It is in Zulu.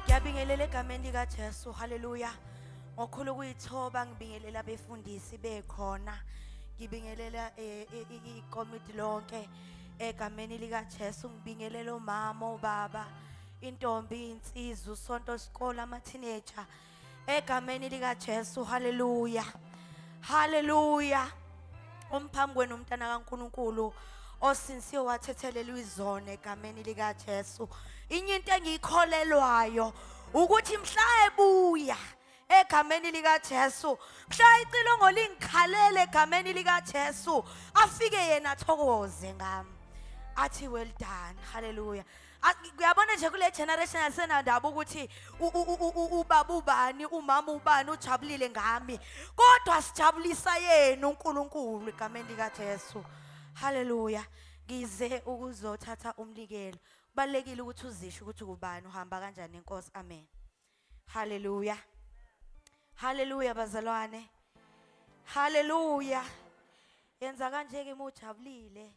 Ngiyabingelela egameni likaJesu. Haleluya. Ngokhulu kuyithoba ngibingelela abefundisi bekhona. Ngibingelela ikomiti lonke egameni likaJesu. Ngibingelela omama, obaba, intombi, insizwa, usonto isikole, ama teenager egameni likaJesu. Haleluya. Haleluya. Umphambi kwenu umntana kaNkulunkulu osinsiwe wathethelelwa izono egameni likaJesu. Inye into engiyikholelwayo ukuthi mhla ebuya egameni likaJesu, mhla icilongo lingikhalele egameni likaJesu, afike yena athokoze ngami athi well done. Haleluya. Kuyabona nje kule generation yasenandaba ukuthi ubaba ubani, umama ubani ujabulile ngami, kodwa sijabulisa yena uNkulunkulu egameni likaJesu. Haleluya. Ngize ukuzothatha umnikelo. Kubalekile ukuthi uzisho ukuthi ubani, uhamba kanjani inkosi. Amen. Haleluya. Haleluya bazalwane. Haleluya. Yenza kanje ke mujabulile.